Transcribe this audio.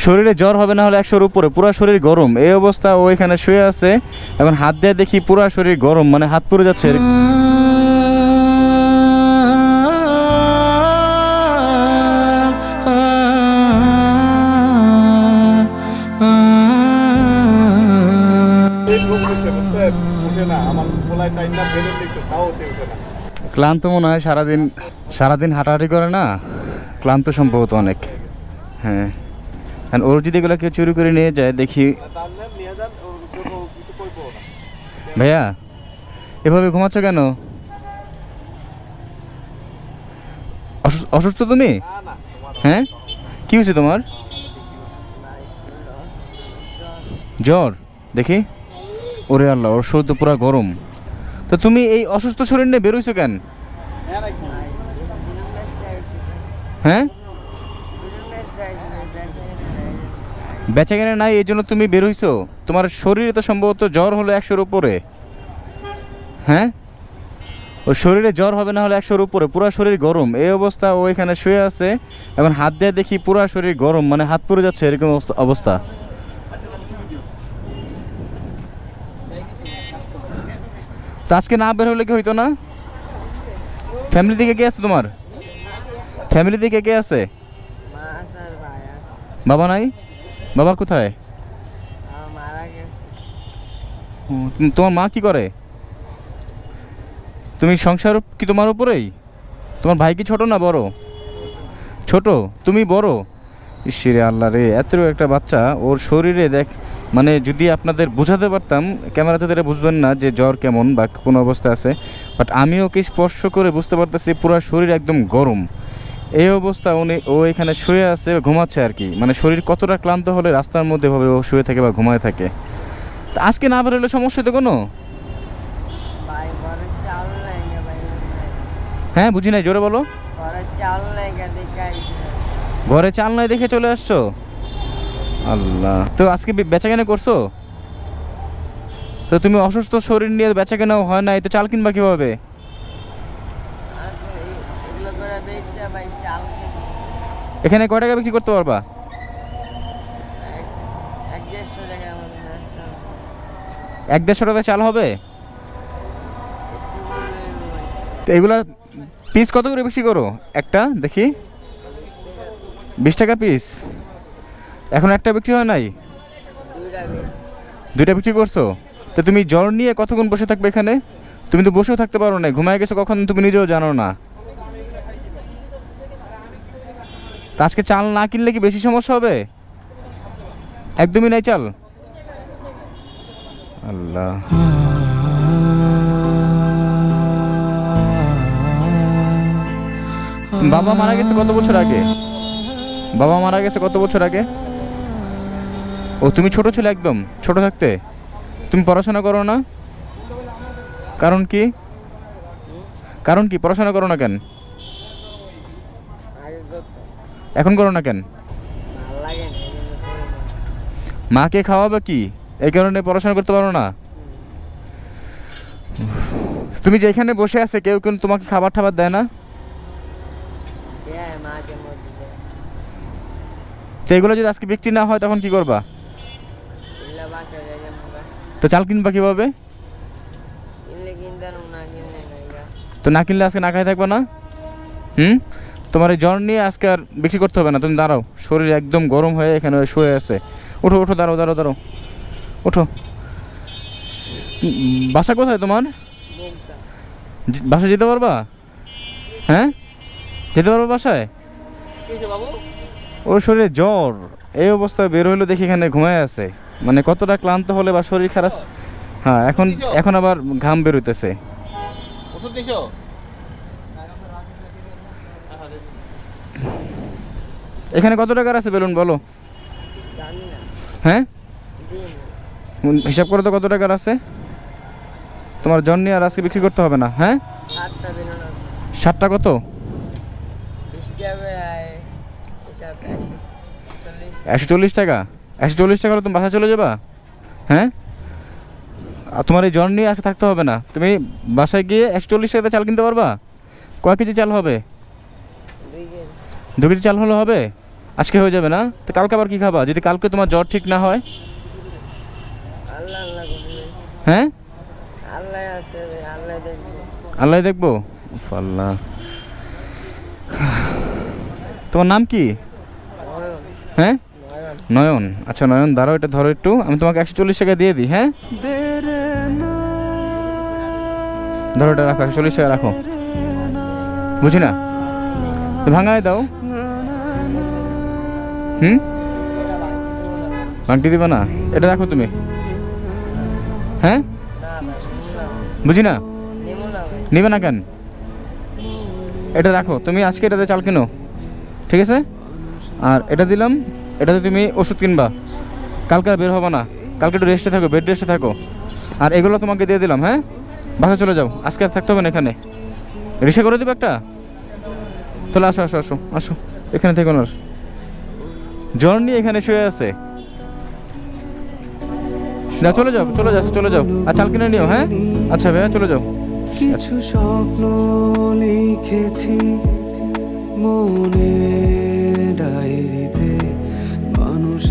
শরীরে জ্বর হবে না হলে 100-র উপরে, পুরো শরীর গরম, এই অবস্থা। ও এখানে শুয়ে আছে, এখন হাত দিয়ে দেখি পুরো শরীর গরম, মানে হাত পুড়ে যাচ্ছে। ক্লান্ত মনে হয়, সারাদিন হাঁটাহাঁটি করে না, ক্লান্ত সম্ভবত অনেক। হ্যাঁ, ওর যদি এগুলো কেউ চুরি করে নিয়ে যায় দেখি। ভাইয়া, এভাবে ঘুমাচ্ছ কেন? অসুস্থ তুমি? হ্যাঁ, কি হয়েছে তোমার? জ্বর? দেখি। ওরে আল্লাহ, ওর শরীর তো পুরো গরম। তো তুমি এই অসুস্থ শরীর নিয়ে বেরোইছো কেন? হ্যাঁ, বেচাকেনা নাই এই জন্য তুমি বেরোইছো? তোমার শরীরে তো সম্ভবত জ্বর হলো 100-র উপরে। হ্যাঁ, ওর শরীরে জ্বর হবে না হলে 100-র উপরে, পুরো শরীর গরম, এই অবস্থা। ও এখানে শুয়ে আছে, এখন হাত দিয়ে দেখি পুরো শরীর গরম, মানে হাত পুড়ে যাচ্ছে, এরকম অবস্থা। তো আজকে না বের হলে কি হইতো না? ফ্যামিলি থেকে কে আছে তোমার? ফ্যামিলি থেকে কে আছে? বাবা নাই? বাবা কোথায়? তোমার মা কি করে? তুমি সংসার কি তোমার উপরেই? তোমার ভাই কি ছোট না বড়? ছোট, তুমি বড়। ইসরে আল্লাহ রে, এত একটা বাচ্চা, ওর শরীরে দেখ, মানে যদি আপনাদের বোঝাতে পারতাম, ক্যামেরাতে ধরে বুঝবেন না যে জ্বর কেমন বা কোন অবস্থা আছে, বাট আমি ওকে স্পর্শ করে বুঝতে পারতেছি পুরো শরীর একদম গরম, এই অবস্থা। ও এখানে শুয়ে আছে, ঘুমাচ্ছে আর কি। মানে শরীর কতটা ক্লান্ত হলে রাস্তার মধ্যে ভাবে ও শুয়ে থাকে বা ঘুমায় থাকে। তা আজকে না বেরোলে সমস্যা তো কোনো? হ্যাঁ, বুঝি নাই, জোরে বলো। ঘরে চাল নাই দেখে চলে আসছো? আল্লাহ, তো আজকে বেচাকেনা করছো? তো তুমি অসুস্থ শরীর নিয়ে বেচাকেনাও হয় না, তো চাল কিনবা কিভাবে? এখানে কয় টাকা বিক্রি করতে পারবা? 1-150 টাকা চাল হবে? তো এগুলা পিস কত করে বিক্রি করো একটা দেখি? 20 টাকা পিস। এখন একটা বিক্রি হয় নাই? 2টা বিক্রি করছো? তো তুমি জ্বর নিয়ে কতক্ষণ বসে থাকবে এখানে? তুমি তো বসেও থাকতে পারো না, ঘুমায় গেছো কখন তুমি নিজেও জানো না। তা আজকে চাল না কিনলে কি বেশি সমস্যা হবে? একদমই নাই চাল? আল্লাহ, বাবা মারা গেছে কত বছর আগে? বাবা মারা গেছে কত বছর আগে? ও, তুমি ছোট ছিলে, একদম ছোট থাকতে? তুমি পড়াশোনা করো না? কারণ কি? কারণ কি পড়াশোনা করো না কেন? এখন করো না কেন? মাকে খাওয়াবে কি, এই কারণে পড়াশোনা করতে পারো না? তুমি যেখানে বসে আছে কেউ কেউ তোমাকে খাবার টাবার দেয় না? তো এগুলো যদি আজকে বিক্রি না হয় তখন কি করবা? তো চাল কিনবা কিভাবে? তো না কিনলে আজকে না খাই থাকবে না? তোমার এই জ্বর নিয়ে আজকে আর বিক্রি করতে হবে না, তুমি দাঁড়াও, শরীর একদম গরম হয়ে এখানে শুয়ে আছে। ওঠো ওঠো, দাঁড়াও দাঁড়াও দাঁড়াও, ওঠো। বাসা কোথায় তোমার? বাসায় যেতে পারবা? হ্যাঁ, যেতে পারবা বাসায়? ওর শরীরে জ্বর, এই অবস্থায় বের হইলো দেখি এখানে ঘুমায় আছে, মানে কতটা ক্লান্ত হলে বা শরীর খারাপ। হ্যাঁ, এখন আবার ঘাম বেরোইতেছে। এখানে কত টাকার আছে বেলুন বলো? হ্যাঁ, হিসাব করো তো কত টাকার আছে। তোমার জ্বর নিয়ে আর আজকে বিক্রি করতে হবে না। হ্যাঁ, 7টা কত? 140 টাকা। 140 টাকা হলে তুমি বাসায় চলে যাবা? হ্যাঁ, আর তোমার এই জ্বর নিয়ে আজকে থাকতে হবে না, তুমি বাসায় গিয়ে 140 টাকাতে চাল কিনতে পারবা? কয় কেজি চাল হবে? 2 2 কেজি চাল হলে হবে? আজকে হয়ে যাবে না? তো কালকে আবার কি খাবা যদি কালকে তোমার জ্বর ঠিক না হয়? হ্যাঁ, আল্লাহ দেখবো। উফ, আল্লাহ। তোমার নাম কি? হ্যাঁ, নয়ন। আচ্ছা নয়ন, দাঁড়াও, এটা ধরো একটু, আমি তোমাকে 140 টাকা দিয়ে দিই। হ্যাঁ, ধরো, এটা রাখো, 140 টাকা রাখো। বুঝি না, তো ভাঙায় দাও। ভাঙটি দিবা না? এটা রাখো তুমি। হ্যাঁ, বুঝি না, নিবে না কেন? এটা রাখো তুমি, আজকে এটাতে চাল কিনো, ঠিক আছে? আর এটা দিলাম, এটাতে তুমি ওষুধ কিনবা, কালকে আর বের হবে না, কালকে একটু রেস্টে থাকো, বেড রেস্টে থাকো। আর এগুলো তোমাকে দিয়ে দিলাম। হ্যাঁ, বাসায় চলে যাও, আজকে আর থাকতে হবে না এখানে। রিক্সা করে দেবো একটা? তাহলে আসো আসো আসো আসো, এখানে থেকো না। জ্বর নিয়ে এখানে শুয়ে আছে, না চলে যাও, চলে যাও, চলে যাও, আর চাল কিনে নিও। হ্যাঁ, আচ্ছা ভাইয়া, চলে যাও। কিছু স্বপ্ন লিখেছি মনে ডায়েরিতে, মানুষ